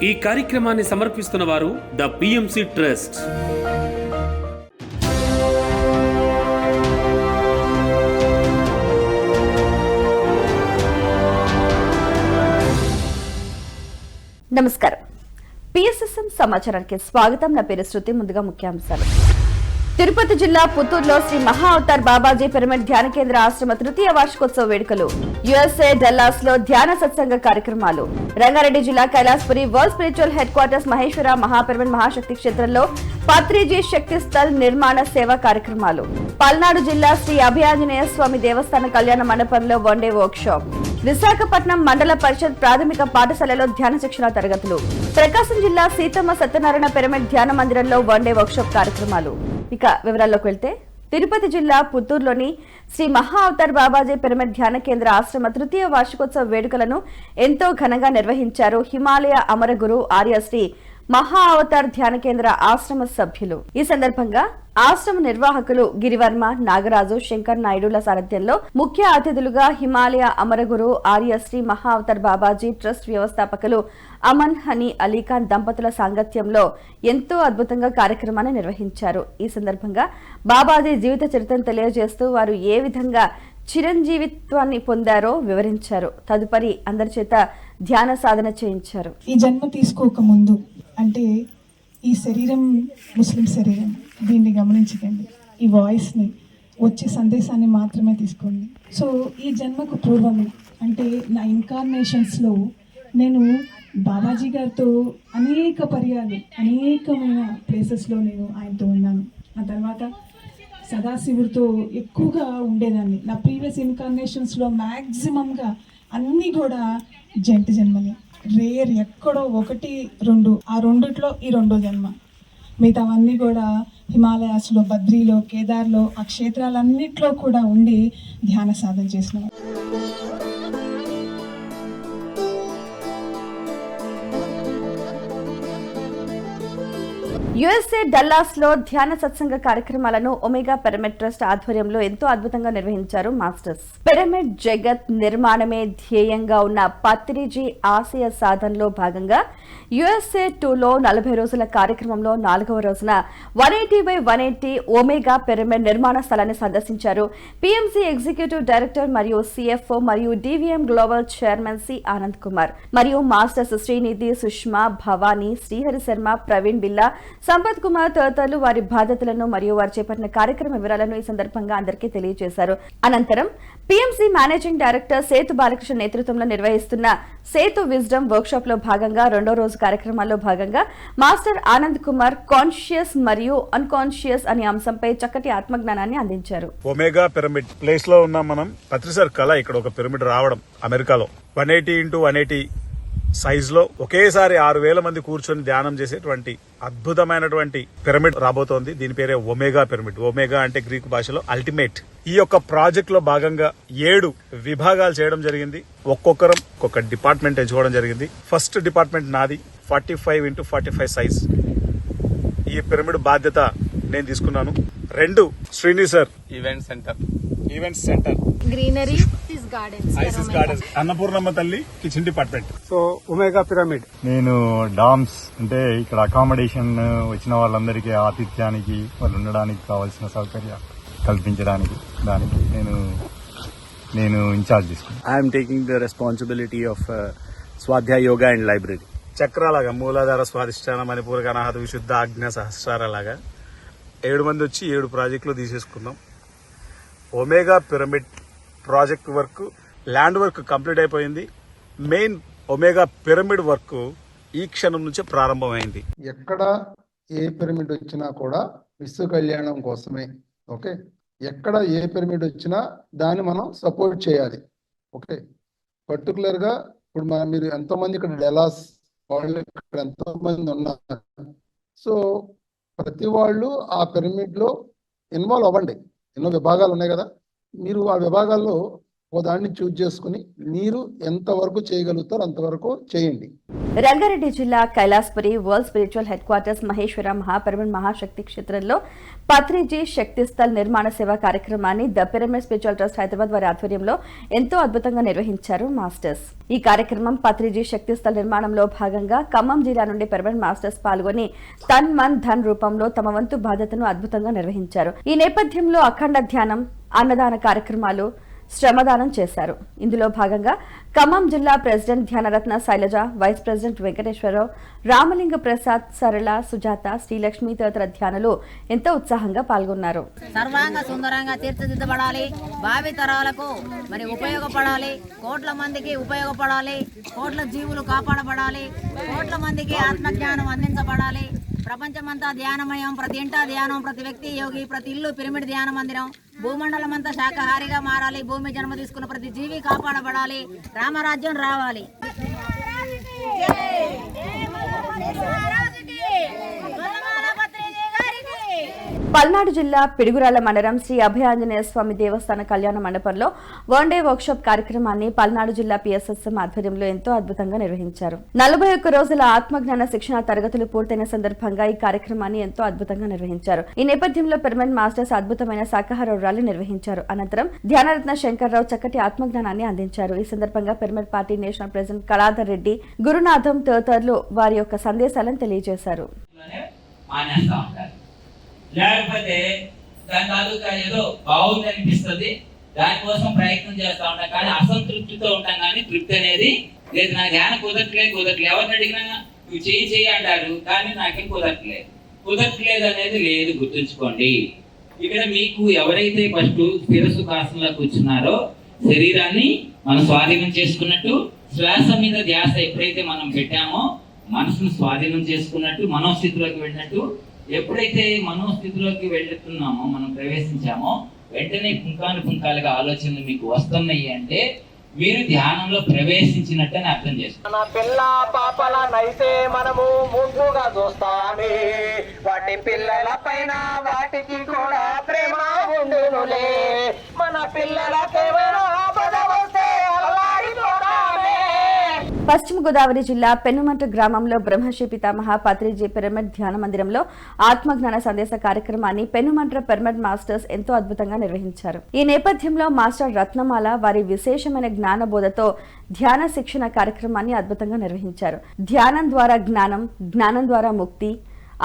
ఈ కార్యక్రమాన్ని సమర్పిస్తున్న వారు ద పిఎంసి ట్రస్ట్. నమస్కారం. పిఎస్ఎస్ఎం సమాచారానికి స్వాగతం. నా పేరు శృతి. ముందుగా ముఖ్యాంశాలు. తిరుపతి జిల్లా పుత్తూరులో శ్రీ మహా అవతార్ బాబాజీ పిరమిడ్ ధ్యాన కేంద్ర ఆశ్రమ తృతీయ వార్షికోత్సవ వేడుకలు. యుఎస్ఏ డల్లాస్ లో ధ్యాన సత్సంగ కార్యక్రమాలు. రంగారెడ్డి జిల్లా Kailasapuri world spiritual headquarters Maheshwara Maha pyramid మహాశక్తి క్షేత్రంలో పత్రిజీ శక్తి స్థల్ నిర్మాణ సేవా కార్యక్రమాలు. పల్నాడు జిల్లా శ్రీ అభయాంజనేయ స్వామి దేవస్థాన కళ్యాణ మండపంలో వన్డే వర్క్ షాప్. విశాఖపట్నం మండల పరిషత్ ప్రాథమిక పాఠశాలలో ధ్యాన శిక్షణ తరగతులు. ప్రకాశం జిల్లా సీతమ్మ సత్యనారాయణ పిరమిడ్ ధ్యాన మందిరంలో వన్డే వర్క్ షాప్ కార్యక్రమాలు. ఇక వివరాల్లోకి వెళ్తే, తిరుపతి జిల్లా పుత్తూరులోని శ్రీ మహా అవతార్ బాబాజీ పిరమిడ్ ధ్యాన కేంద్ర ఆశ్రమ తృతీయ వార్షికోత్సవ వేడుకలను ఎంతో ఘనంగా నిర్వహించారు హిమాలయ అమరగురు ఆర్య శ్రీ మహా అవతార్ ధ్యాన కేంద్ర ఆశ్రమ సభ్యులు. ఈ సందర్భంగా ఆశ్రమ నిర్వాహకులు గిరివర్మ, నాగరాజు, శంకర్ నాయుడుల సారథ్యంలో ముఖ్య అతిథులుగా హిమాలయ అమరగురు ఆర్య శ్రీ మహా అవతార్ బాబాజీ ట్రస్ట్ వ్యవస్థాపకులు అమన్ హనీ అలీఖాన్ దంపతుల సాంగత్యంలో ఎంతో అద్భుతంగా కార్యక్రమాన్ని నిర్వహించారు. ఈ సందర్భంగా బాబాజీ జీవిత చరిత్రను తెలియజేస్తూ వారు ఏ విధంగా చిరంజీవిత్వాన్ని పొందారో వివరించారు. తదుపరి అందరి చేత ధ్యాన సాధన చేయించారు. ఈ జన్మ తీసుకోక ముందు, అంటే ఈ శరీరం ముస్లిం శరీరం, దీన్ని గమనించకండి. ఈ వాయిస్ని, వచ్చే సందేశాన్ని మాత్రమే తీసుకోండి. సో ఈ జన్మకు పూర్వము, అంటే నా ఇన్కార్నేషన్స్లో నేను బాబాజీ గారితో అనేక పర్యాలు, అనేకమైన ప్లేసెస్లో నేను ఆయనతో ఉన్నాను. ఆ తర్వాత సదాశివుడితో ఎక్కువగా ఉండేదాన్ని. నా ప్రీవియస్ ఇన్కార్నేషన్స్లో మ్యాక్సిమంగా అన్నీ కూడా జంటి జన్మని, రేర్ ఎక్కడో 1, 2, ఆ రెండిట్లో ఈ రెండో జన్మ. మిగతావన్నీ కూడా హిమాలయాస్లో, బద్రీలో, కేదార్లో, ఆ క్షేత్రాలన్నిట్లో కూడా ఉండి ధ్యాన సాధన చేసిన. యుఎస్ఏ డల్లాస్ లో ధ్యాన సత్సంగ కార్యక్రమాలను ఒమేగా పిరమిడ్ ట్రస్ట్ ఆధ్వర్యంలో ఎంతో అద్భుతంగా నిర్వహించారు మాస్టర్స్. పిరమిడ్ జగత్ నిర్మాణమే ధ్యేయంగా ఉన్న పత్రిజీ ఆశయ సాధనలో భాగంగా యుఎస్ఏ 2లో 40 రోజుల కార్యక్రమంలో 4వ రోజున 180/180 ఒమేగా పిరమిడ్ నిర్మాణ స్థలాన్ని సందర్శించారు పిఎంసి ఎగ్జిక్యూటివ్ డైరెక్టర్ మరియు సిఎఫ్ఓ మరియు DVM global chairman C Anand Kumar మరియు మాస్టర్స్ శ్రీనిధి, సుష్మా, భవానీ, శ్రీహరి శర్మ, ప్రవీణ్ బిల్లా, సంపత్ కుమార్ తదితరులు వారి బాధ్యతలను మరియు వారు చేపట్టిన కార్యక్రమ వివరాలను ఈ సందర్భంగా అందరికీ తెలియజేశారు. అనంతరం PMC managing director Sethu Balakrishna నేతృత్వంలో నిర్వహిస్తున్న సేతు విజ్డమ్ వర్క్ షాప్ లో భాగంగా 2వ రోజు కార్యక్రమాల్లో భాగంగా మాస్టర్ ఆనంద్ కుమార్ కాన్షియస్ మరియు అన్కాన్షియస్ అనే అంశంపై చక్కటి ఆత్మజ్ఞానాన్ని అందించారు. ఒమేగా పిరమిడ్ ప్లేస్ లో ఉన్నాం మనం. పత్రిసార్ కళ ఇక్కడ ఒక పిరమిడ్ రావడం అమెరికాలో 180x180 సైజ్ లో ఒకేసారి 6,000 మంది కూర్చొని ధ్యానం చేసేటువంటి అద్భుతమైనటువంటి పిరమిడ్ రాబోతోంది. దీని పేరే ఒమేగా పిరమిడ్. ఒమేగా అంటే గ్రీకు భాషలో అల్టిమేట్. ఈ యొక్క ప్రాజెక్ట్ లో భాగంగా 7 విభాగాలు చేయడం జరిగింది. ఒక్కొక్కరం ఒక్కొక్క డిపార్ట్మెంట్ ఎంచుకోవడం జరిగింది. ఫస్ట్ డిపార్ట్మెంట్ నాది, 45x45 సైజ్. ఈ పిరమిడ్ బాధ్యత నేను తీసుకున్నాను. 2 Srinidhi sir, events centre, greenery, gardens, Annapurnamma తల్లి kitchen department. So omega pyramid నేను డామ్స్, అంటే ఇక్కడ అకామిడేషన్ వచ్చిన వాళ్ళందరికీ ఆతిథ్యానికి, వాళ్ళు ఉండడానికి కావాల్సిన సౌకర్యాలు కల్పించడానికి దానికి నేను ఇన్ఛార్జ్ తీసుకున్నాను. I'm taking the responsibility of స్వాధ్యాయ యోగా అండ్ లైబ్రరీ. చక్రాలాగా మూలాధార, స్వాధిష్టాన, మణిపూరక, అనాహత, విశుద్ధ, ఆజ్ఞ, సహస్రార లాగా 7 మంది వచ్చి 7 ప్రాజెక్టులు తీసేసుకుందాం. Omega pyramid project work, land work complete అయిపోయింది. మెయిన్ ఒమేగా పిరమిడ్ వర్క్ ఈ క్షణం నుంచే ప్రారంభమైంది. ఎక్కడ ఏ పిరమిడ్ వచ్చినా కూడా విశ్వ కళ్యాణం కోసమే. ఓకే, ఎక్కడ ఏ పిరమిడ్ వచ్చినా దాన్ని మనం సపోర్ట్ చేయాలి. ఓకే, పర్టికులర్ గా ఇప్పుడు మీరు ఎంతో మంది ఇక్కడ డెలాస్ వాళ్ళు ఇక్కడ ఎంతో మంది ఉన్నారు. సో ప్రతి వాళ్ళు ఆ పిరమిడ్ లో ఇన్వాల్వ్ అవ్వండి. ఎన్నో విభాగాలు ఉన్నాయి కదా, మీరు ఆ విభాగాల్లో ఒక దాన్ని చూజ్ చేసుకుని మీరు ఎంతవరకు చేయగలుగుతారో అంతవరకు చేయండి. రంగారెడ్డి జిల్లా Kailashpuri world spiritual headquarters Maheshwara మహాపరిమళ్ మహాశక్తి క్షేత్రంలో పత్రిజీ శక్తి స్థల్ నిర్మాణ సేవా కార్యక్రమాన్ని the pyramid spiritual trust Hyderabad వారి ఆధ్వర్యంలో ఎంతో అద్భుతంగా నిర్వహించారు మాస్టర్స్. ఈ కార్యక్రమం పత్రిజీ శక్తి స్థల్ నిర్మాణంలో భాగంగా ఖమ్మం జిల్లా నుండి పిరమిడ్ మాస్టర్స్ పాల్గొని తన్ మన్ ధన్ రూపంలో తమ వంతు బాధ్యతను అద్భుతంగా నిర్వహించారు. ఈ నేపథ్యంలో అఖండ ధ్యానం, అన్నదాన కార్యక్రమాలు, శ్రమదానం చేశారు. ఇందులో భాగంగా ఖమ్మం జిల్లా ప్రెసిడెంట్ ధ్యానరత్న శైలజ, వైస్ ప్రెసిడెంట్ వెంకటేశ్వరరావు, రామలింగ ప్రసాద్, సరళ, సుజాత, శ్రీలక్ష్మి తదితర ధ్యానులు ఎంతో ఉత్సాహంగా పాల్గొన్నారు. సర్వాంగ సుందరంగా తీర్చిదిద్దబడాలి, భావి తరాలకు మరి ఉపయోగపడాలి, కోట్ల మందికి ఉపయోగపడాలి, కోట్ల జీవులు కాపాడబడాలి, కోట్ల మందికి ఆత్మజ్ఞానం అందించబడాలి. ప్రపంచమంతా ధ్యానమయం, ప్రతి ఇంటా ధ్యానం, ప్రతి వ్యక్తి యోగి, ప్రతి ఇల్లు పిరమిడ్ ధ్యాన మందిరం, భూమండలం అంతా శాకాహారిగా మారాలి, భూమి జన్మ తీసుకున్న ప్రతి జీవి కాపాడబడాలి, రామరాజ్యం రావాలి. పల్నాడు జిల్లా పిడుగురాళ్ల మండలం శ్రీ అభయాంజనేయ స్వామి దేవస్థాన కళ్యాణ మండపంలో వన్ డే వర్క్ షాప్ కార్యక్రమాన్ని పల్నాడు జిల్లా పిఎస్ఎస్ఎం ఆధ్వర్యంలో ఎంతో అద్భుతంగా నిర్వహించారు. 41 రోజుల ఆత్మజ్ఞాన శిక్షణ తరగతులు పూర్తయిన సందర్భంగా ఈ కార్యక్రమాన్ని ఎంతో అద్భుతంగా నిర్వహించారు. ఈ నేపథ్యంలో పిరమిడ్ మాస్టర్స్ అద్భుతమైన శాకాహార ర్యాలీ నిర్వహించారు. అనంతరం ధ్యానరత్న శంకర్రావు చక్కటి ఆత్మజ్ఞానాన్ని అందించారు. ఈ సందర్భంగా pyramid party national president Kaladhar Reddy, Gurunatham తదితరులు వారి యొక్క సందేశాలను తెలియజేశారు. లేకపోతే దాని తాలూకా ఏదో బాగుంది అనిపిస్తుంది, దానికోసం ప్రయత్నం చేస్తా ఉంటాం, కానీ అసంతృప్తితో ఉంటాం, కానీ తృప్తి అనేది లేదు. నా ధ్యానం కుదరట్లేదు. ఎవరిని అడిగినా నువ్వు చేయి అంటారు, కానీ నాకేం కుదరట్లేదు అనేది లేదు. గుర్తుంచుకోండి, ఇక్కడ మీకు ఎవరైతే ఫస్ట్ స్థిరసుఖాసనంలో కూర్చున్నారో శరీరాన్ని మనం స్వాధీనం చేసుకున్నట్టు, శ్వాస మీద ధ్యాస ఎప్పుడైతే మనం పెట్టామో మనసును స్వాధీనం చేసుకున్నట్టు, మనోస్థితిలోకి వెళ్ళినట్టు, ఎప్పుడైతే మనోస్థితిలోకి వెళ్తున్నామో, మనం ప్రవేశించామో, వెంటనే పుంకాలుగా ఆలోచనలు మీకు వస్తున్నాయి అంటే మీరు ధ్యానంలో ప్రవేశించినట్టని అర్థం చేసుకోండి. మన పిల్ల పాపలనైతే మనము ముందుగా చూస్తామే, వాటి పిల్లల పైన వాటికి కూడా ప్రేమ ఉండునులే. మన పిల్లలకేమైనా ఆపద వస్తే అల్లాడిపోతామే. పశ్చిమ గోదావరి జిల్లా పెనుమంట గ్రామంలో బ్రహ్మశ్రీ పితామహ పత్రిజీ పిరమిడ్ ధ్యాన మందిరంలో ఆత్మజ్ఞాన సందేశ కార్యక్రమాన్ని పెనుమంట పిరమిడ్ మాస్టర్స్ ఎంతో అద్భుతంగా నిర్వహించారు. ఈ నేపథ్యంలో మాస్టర్ రత్నమాల వారి విశేషమైన జ్ఞాన బోధతో ధ్యాన శిక్షణ కార్యక్రమాన్ని అద్భుతంగా నిర్వహించారు. ధ్యానం ద్వారా జ్ఞానం, జ్ఞానం ద్వారా ముక్తి,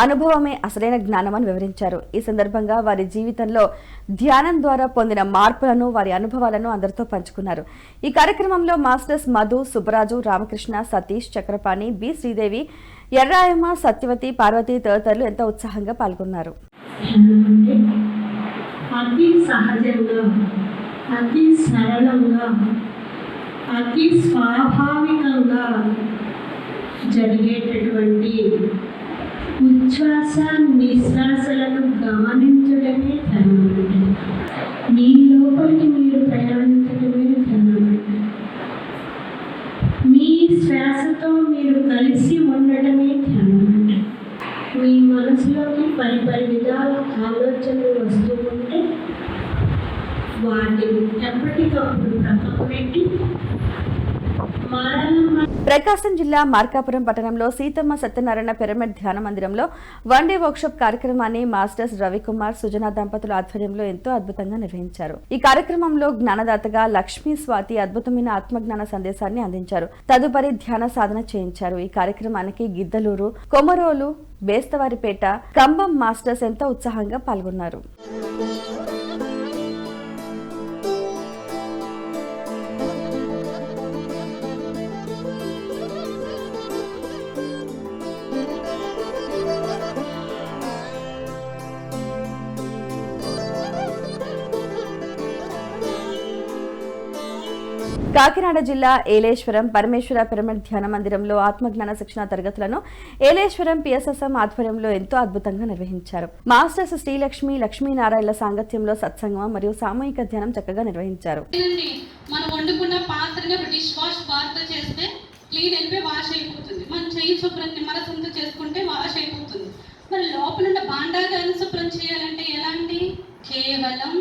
అనుభవమే అసలైన జ్ఞానం అని వివరించారు. ఈ సందర్భంగా వారి జీవితంలో ధ్యానం ద్వారా పొందిన మార్పులను, వారి అనుభవాలను అందరితో పంచుకున్నారు. ఈ కార్యక్రమంలో మాస్టర్స్ మధు, సుబ్బరాజు, రామకృష్ణ, సతీష్, చక్రపాణి, బి శ్రీదేవి, ఎర్రాయమ్మ, సత్యవతి, పార్వతి తదితరులు ఎంతో ఉత్సాహంగా పాల్గొన్నారు. అతి సహజంగా, అతి సరళంగా, అతి స్వాభావికంగా జరిగేటటువంటి ఉచ్ఛ్వాస నిశ్వాసలను గమనించడమే ధ్యానం. మీ లోపలికి మీరు ప్రయాణించడమే ధ్యానం. మీ శ్వాసతో మీరు కలిసి ఉండటమే ధ్యానం. మీ మనసులోకి పరిపరి విధాల ఆలోచనలు వస్తూ ఉంటే వాటిని ఎప్పటికప్పుడు ప్రక్కకు పెట్టి ప్రకాశం జిల్లా మార్కాపురం పట్టణంలో సీతమ్మ సత్యనారాయణ పిరమిడ్ ధ్యాన మందిరంలో వన్ డే వర్క్షాప్ కార్యక్రమాన్ని మాస్టర్స్ రవికుమార్, సుజనా దంపతుల ఆధ్వర్యంలో ఎంతో అద్భుతంగా నిర్వహించారు. ఈ కార్యక్రమంలో జ్ఞానదాతగా లక్ష్మీ స్వాతి అద్భుతమైన ఆత్మజ్ఞాన సందేశాన్ని అందించారు. తదుపరి ధ్యాన సాధన చేయించారు. ఈ కార్యక్రమానికి గిద్దలూరు, కొమరోలు, బేస్తవారిపేట, కంబం మాస్టర్స్ ఎంతో ఉత్సాహంగా పాల్గొన్నారు. కాకినాడ జిల్లా ఏలేశ్వరం పరమేశ్వర పిరమిడ్ ధ్యాన మందిరంలో ఆత్మజ్ఞాన శిక్షణ తరగతులను ఏలేశ్వరం పిఎస్ఎస్ఎం ఆధ్వర్యంలో ఎంతో అద్భుతంగా నిర్వహించారు. మాస్టర్స్ శ్రీలక్ష్మి, లక్ష్మీనారాయణల సాంగత్యంలో సత్సంగం మరియు సామూహిక ధ్యానం చక్కగా నిర్వహించారు. మనం వండుకున్న పాత్రని డిష్ వాష్ బాత్ చేస్తే క్లీన్ అయిపోయి వాష్ అయిపోతుంది. మనం చెయ్యి శుభ్రం నిమ్మరసంతో చేసుకుంటే వాష్ అయిపోతుంది. మరి లోపల భాండాగాన్ని శుభ్రం చేయాలంటే ఎలాంటి? కేవలం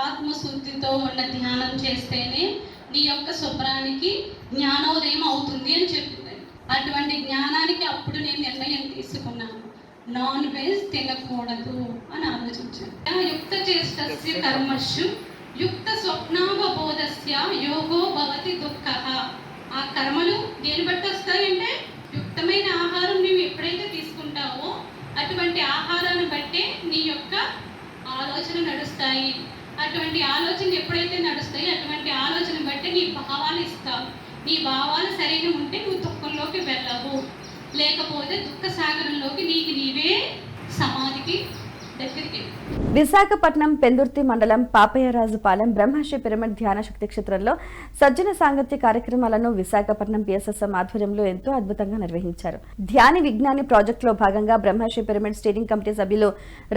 ఆత్మశుద్ధితో ఉన్న ధ్యానం చేస్తేనే నీ యొక్క శుభ్రానికి జ్ఞానోదయం అవుతుంది అని చెప్పింది. అటువంటి జ్ఞానానికి అప్పుడు నేను నిర్ణయం తీసుకున్నాను, నాన్ వెజ్ తినకూడదు అని ఆలోచించాను. యుక్త చేష్టస్య కర్మషు యుక్త స్వప్నావబోధస్య యోగో భవతి దుఃఖః. ఆ కర్మలు దేని బట్టి వస్తాయంటే యుక్తమైన ఆహారం నువ్వు ఎప్పుడైతే తీసుకుంటావో అటువంటి ఆహారాన్ని బట్టే నీ యొక్క ఆలోచన నడుస్తాయి. అటువంటి ఆలోచనలు ఎప్పుడైతే నడుస్తాయో అటువంటి ఆలోచన బట్టి నీ భావాలు ఇస్తావు. నీ భావాలు సరైన ఉంటే నువ్వు దుఃఖంలోకి వెళ్ళవు, లేకపోతే దుఃఖ సాగరంలోకి నీకు నీవే సమాధికి దగ్గరికి. విశాఖపట్నం పెందుర్తి మండలం పాపయ్యరాజుపాలెం బ్రహ్మశ్రీ పిరమిడ్ ధ్యాన శక్తి క్షేత్రంలో సజ్జన సాంగత్య కార్యక్రమాలను విశాఖపట్నం పిఎస్ఎస్ఎం ఆధ్వర్యంలో ఎంతో అద్భుతంగా నిర్వహించారు. ధ్యాని విజ్ఞాని ప్రాజెక్టులో భాగంగా బ్రహ్మశ్రీ పిరమిడ్ స్టీరింగ్ కమిటీ సభ్యులు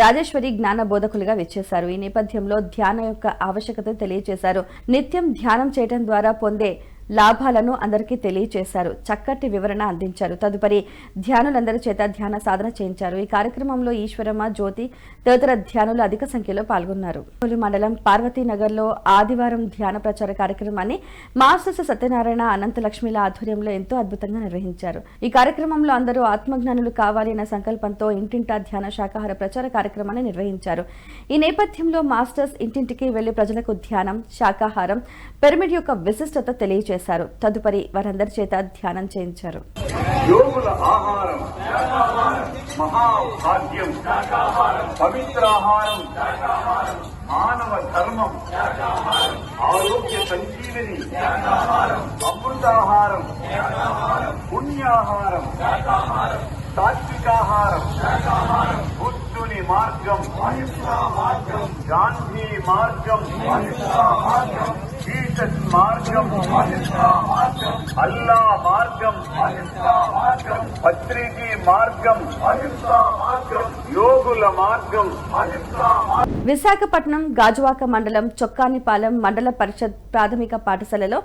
రాజేశ్వరి జ్ఞాన బోధకులుగా విచ్చేశారు. ఈ నేపథ్యంలో ధ్యానం యొక్క ఆవశ్యకత తెలియజేశారు. నిత్యం ధ్యానం చేయడం ద్వారా పొందే లాభాలను అందరికీ తెలియజేశారు. చక్కటి వివరణ అందించారు. తదుపరి ధ్యానులందరి చేత ధ్యాన సాధన చేయించారు. ఈ కార్యక్రమంలో ఈశ్వరమ్మ, జ్యోతి తదితర ధ్యానులు అధిక సంఖ్యలో పాల్గొన్నారు. మండలం పార్వతీనగర్లో ఆదివారం ధ్యాన ప్రచార కార్యక్రమాన్ని మాస్టర్స్ సత్యనారాయణ, అనంతలక్ష్మిల ఆధ్వర్యంలో ఎంతో అద్భుతంగా నిర్వహించారు. ఈ కార్యక్రమంలో అందరూ ఆత్మజ్ఞానులు కావాలి అన్న సంకల్పంతో ఇంటింటా ధ్యాన శాకాహార ప్రచార కార్యక్రమాన్ని నిర్వహించారు. ఈ నేపథ్యంలో మాస్టర్స్ ఇంటింటికి వెళ్లి ప్రజలకు ధ్యానం, శాకాహారం, పిరమిడ్ యొక్క విశిష్టత తెలియజేశారు. తదుపరి వారందరి చేత ధ్యానం చేయించారు. యోగుల ఆహారం మహాభాగ్యం, పవిత్రాహారం మానవ ధర్మం, ఆరోగ్య సంజీవని, అమృతాహారం, పుణ్యాహారం, సాత్వికాహారం, బుద్ధుని మార్గం, గాంధీ మార్గం, జీసస్ మార్గం, అల్లా మార్గం, పత్రిజీ మార్గం, యోగుల మార్గం. విశాఖపట్నం గాజువాక మండలం చొక్కానిపాలెం మండల పరిషత్ ప్రాథమిక పాఠశాలలో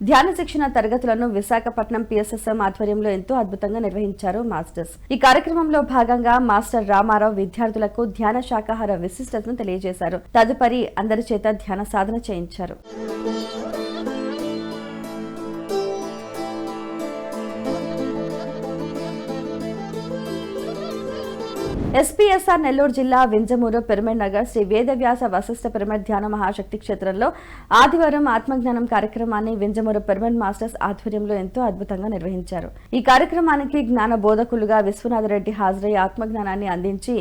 ధ్యాన శిక్షణ తరగతులను విశాఖపట్నం పిఎస్ఎస్ఎం ఆధ్వర్యంలో ఎంతో అద్భుతంగా నిర్వహించారు మాస్టర్స్. ఈ కార్యక్రమంలో భాగంగా మాస్టర్ రామారావు విద్యార్థులకు ధ్యాన శాకాహార విశిష్టతను తెలియజేశారు. తదుపరి అందరి చేత ధ్యాన సాధన చేయించారు. ఎస్పీఎస్ఆర్ నెల్లూరు జిల్లా వింజమూరు పిరమిడ్ నగర్ శ్రీ వేదవ్యాస వశిష్ఠ పిరమిడ్ ధ్యాన మహాశక్తి క్షేత్రంలో ఆదివారం ఆత్మజ్ఞానం కార్యక్రమాన్ని వింజమూరు పిరమిడ్ మాస్టర్స్ ఆధ్వర్యంలో ఎంతో అద్భుతంగా నిర్వహించారు. ఈ కార్యక్రమానికి జ్ఞాన బోధకులుగా విశ్వనాథరెడ్డి హాజరై ఆత్మజ్ఞానాన్ని అందించి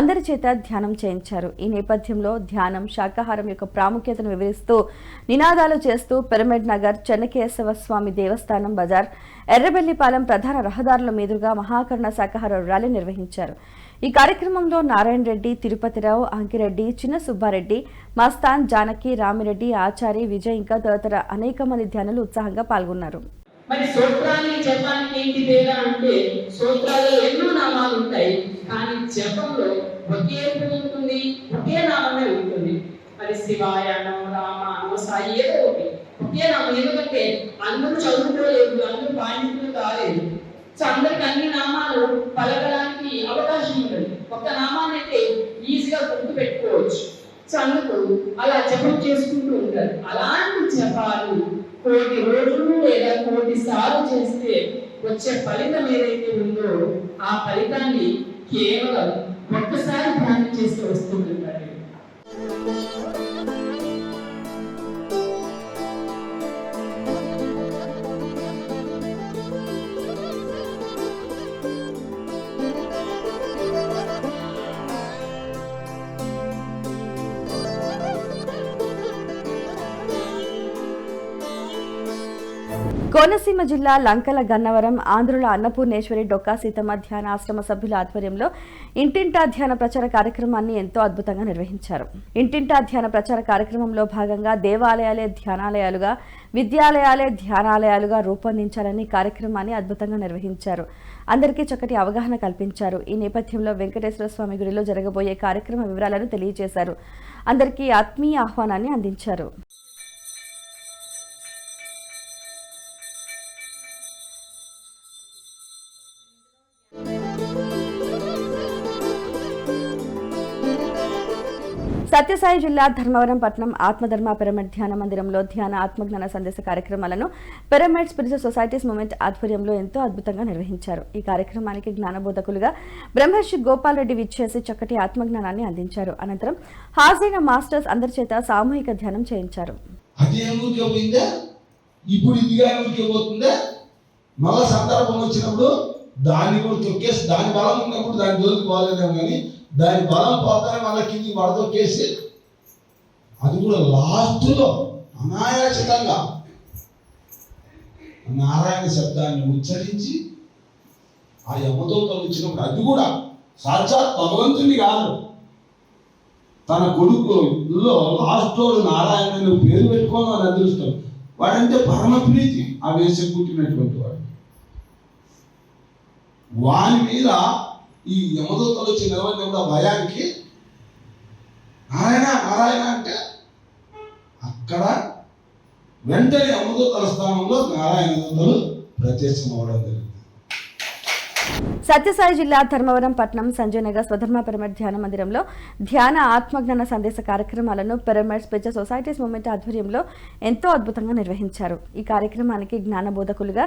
అందరి చేత ధ్యానం చేయించారు. ఈ నేపథ్యంలో ధ్యానం, శాకాహారం యొక్క ప్రాముఖ్యతను వివరిస్తూ నినాదాలు చేస్తూ పిరమిడ్ నగర్, చెన్నకేశవ స్వామి దేవస్థానం బజార్, ఎర్రబెల్లిపాలెం ప్రధాన రహదారుల మీదుగా మహాకరుణ శాకాహార ర్యాలీ నిర్వహించారు. ఈ కార్యక్రమంలో నారాయణ రెడ్డి, తిరుపతిరావు, అంకిరెడ్డి, చిన్న సుబ్బారెడ్డి, మస్తాన్, జానకి, రామిరెడ్డి, ఆచారి, విజయ్ ఇంకా తదితర అనేక మంది ధ్యానులు ఉత్సాహంగా పాల్గొన్నారు. మరి సూత్రాన్ని జపానికి ఏంటి తేడా అంటే సూత్రాల్లో ఎన్నో నామాలు ఉంటాయి, కానీ జపంలో ఒకే ఉంటుంది, ఒకే నామమే ఉంటుంది. మరి శివాయనో, రామానో, సాయి ఏదో ఒకటి ఒకే నామం. ఎందుకంటే అందరూ చదువుకోలేదు, అందరూ పాండితులు కాలేదు. సో అందరికి అన్ని నామాలు పలకడానికి అవకాశం ఉంటుంది. ఒక నామాన్ని అయితే ఈజీగా గుర్తు పెట్టుకోవచ్చు. సో అందుకు అలా జపం చేసుకుంటూ ఉంటారు. అలాంటి జపాలు కోటి రోజులు లేదా కోటి సార్లు చేస్తే వచ్చే ఫలితం ఏదైతే ఉందో ఆ ఫలితాన్ని కేవలం ఒక్కసారి ధ్యానం చేస్తే వస్తుందంటారు. కోనసీమ జిల్లా లంకల గన్నవరం ఆంధ్రుల అన్నపూర్ణేశ్వరి డొక్కా సీతమ్మ ధ్యాన ఆశ్రమ సభ్యుల ఆధ్వర్యంలో ఇంటింటా ధ్యాన ప్రచార కార్యక్రమాన్ని ఎంతో అద్భుతంగా నిర్వహించారు. ఇంటింటా ధ్యాన ప్రచార కార్యక్రమంలో భాగంగా దేవాలయాలే ధ్యానాలయాలుగా, విద్యాలయాలే ధ్యానాలయాలుగా రూపొందించాలని కార్యక్రమాన్ని అద్భుతంగా నిర్వహించారు. అందరికీ చక్కటి అవగాహన కల్పించారు. ఈ నేపథ్యంలో వెంకటేశ్వర స్వామి గుడిలో జరగబోయే కార్యక్రమ వివరాలను తెలియజేశారు. అందరికీ ఆత్మీయ ఆహ్వానాన్ని అందించారు. సత్యసాయి జిల్లా ధర్మవరం పట్టణం ఆత్మధర్మ పిరమిడ్ ధ్యాన మందిరంలో ధ్యాన ఆత్మజ్ఞాన సందేశ కార్యక్రమాలను పిరమిడ్ స్పిరిచువల్ సొసైటీస్ మూవ్మెంట్ ఆధ్వర్యంలో ఎంతో అద్భుతంగా నిర్వహించారు. ఈ కార్యక్రమానికి జ్ఞానబోధకులుగా బ్రహ్మర్షి గోపాల్ రెడ్డి విచ్చేసి చక్కటి ఆత్మజ్ఞానాన్ని అందించారు. అనంతరం హాజరైన మాస్టర్స్ అందరి చేత సామూహిక ధ్యానం చేయించారు. మళ్ళా సందర్భం వచ్చినప్పుడు దాన్ని కూడా తొక్కేసి దాని బలం ఉన్నప్పుడు దాని జోలికి పోలేదేమో కానీ దాని బలం పోతానే మళ్ళీ కింది వడదొక్కేసి అది కూడా లాస్ట్లో అనాయాసంగా నారాయణ శబ్దాన్ని ఉచ్చరించి ఆ యమదూతలు వచ్చినప్పుడు అది కూడా సాక్షాత్ భగవంతుని కాదు, తన కొడుకులో లాస్ట్ నారాయణ పేరు పెట్టుకోవాలని అదృష్టం. వాడంటే పరమ ప్రీతి ఆ వేసి పుట్టినటువంటి వాడు. వాని మీద ఈ యమదూతలు వచ్చి నిలబడినప్పుడు ఆ భయానికి నారాయణ నారాయణ అంటే అక్కడ వెంటనే యమదూతల స్థానంలో నారాయణ దూతలు ప్రత్యక్షం అవడం జరిగింది. సత్యసాయి జిల్లా ధర్మవరం పట్టణం సంజయ్ నగర్ స్వధర్మ పిరమిడ్ ధ్యాన మందిరంలో ధ్యాన ఆత్మజ్ఞాన సందేశ కార్యక్రమాలను పిరమిడ్ స్పిరిచువల్ సొసైటీస్ మూవ్మెంట్ ఆధ్వర్యంలో ఎంతో అద్భుతంగా నిర్వహించారు. ఈ కార్యక్రమానికి జ్ఞానబోధకులుగా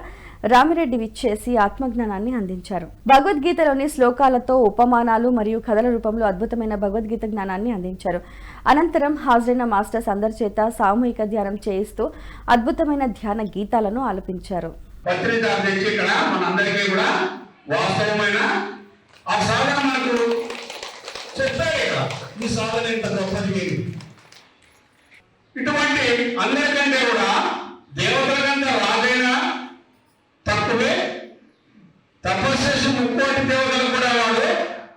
రామిరెడ్డి విచ్చేసి ఆత్మజ్ఞానాన్ని అందించారు. భగవద్గీతలోని శ్లోకాలతో ఉపమానాలు మరియు కథల రూపంలో అద్భుతమైన భగవద్గీత జ్ఞానాన్ని అందించారు. అనంతరం హాజరైన మాస్టర్స్ అందరి చేత సామూహిక ధ్యానం చేయిస్తూ అద్భుతమైన ధ్యాన గీతాలను ఆలపించారు. వాస్తవమైన ఆ సాధన మనకు చెప్పారు కదా, ఈ సాధన ఇంత గొప్పది. ఇటువంటి అందరికంటే కూడా దేవతల కంటే రాజైనా తక్కువే, తపస్సు 30 దేవతలు కూడా వాడు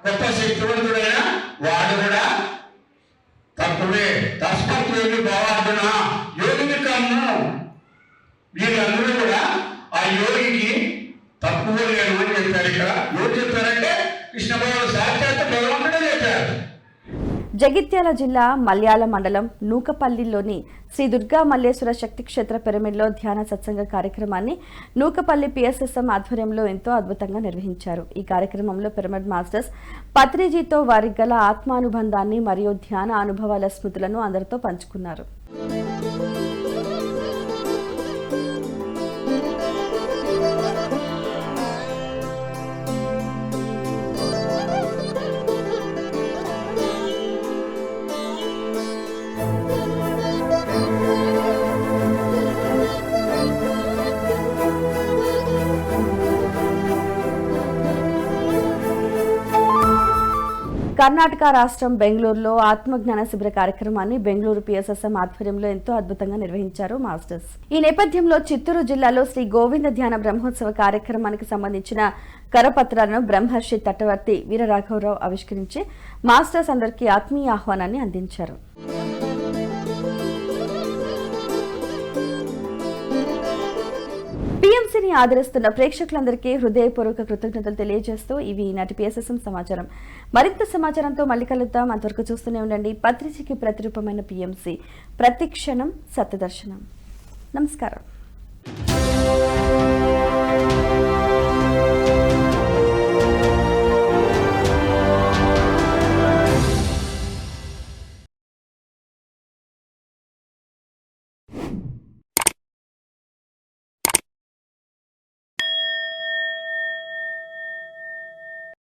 గొప్ప శక్తివంతుడైన వాడు కూడా తక్కువే. తస్మత్ యోగి భవార్జున యోగిని కమ్ము, వీళ్ళందరూ కూడా ఆ యోగికి తక్కువ లేను అని చెప్పారు. ఇక్కడ ఎవరు చెప్పారంటే కృష్ణ భగవానుడు సాక్షాత్ భగవంతుడే చెప్పారు. జగిత్యాల జిల్లా మల్యాల మండలం నూకపల్లిలోని శ్రీ దుర్గా మల్లేశ్వర శక్తి క్షేత్ర పిరమిడ్లో ధ్యాన సత్సంగ కార్యక్రమాన్ని నూకపల్లి పిఎస్ఎస్ఎం ఆధ్వర్యంలో ఎంతో అద్భుతంగా నిర్వహించారు. ఈ కార్యక్రమంలో పిరమిడ్ మాస్టర్స్ పత్రిజీతో వారికి గల ఆత్మానుబంధాన్ని మరియు ధ్యాన అనుభవాల స్మృతులను అందరితో పంచుకున్నారు. కర్ణాటక రాష్ట్రం బెంగళూరులో ఆత్మజ్ఞాన శిబిర కార్యక్రమాన్ని బెంగళూరు పిఎస్ఎస్ఎం ఆధ్వర్యంలో ఎంతో అద్భుతంగా నిర్వహించారు మాస్టర్స్. ఈ నేపథ్యంలో చిత్తూరు జిల్లాలో శ్రీ గోవింద ధ్యాన బ్రహ్మోత్సవ కార్యక్రమానికి సంబంధించిన కరపత్రాలను బ్రహ్మర్షి తట్టవర్తి వీరరాఘవరావు ఆవిష్కరించి మాస్టర్స్ అందరికీ ఆత్మీయ ఆహ్వానాన్ని అందించారు. పిఎంసీని ఆదరిస్తున్న ప్రేక్షకులందరికీ హృదయపూర్వక కృతజ్ఞతలు తెలియజేస్తూ ఇవి ఈనాటి పిఎస్ఎస్ఎం సమాచారం. మరింత సమాచారంతో మళ్ళీ కలుద్దాం. అంతవరకు చూస్తూనే ఉండండి పత్రికకి ప్రతిరూపమైన పిఎంసీ, ప్రతి క్షణం సత్యదర్శనం. నమస్కారం.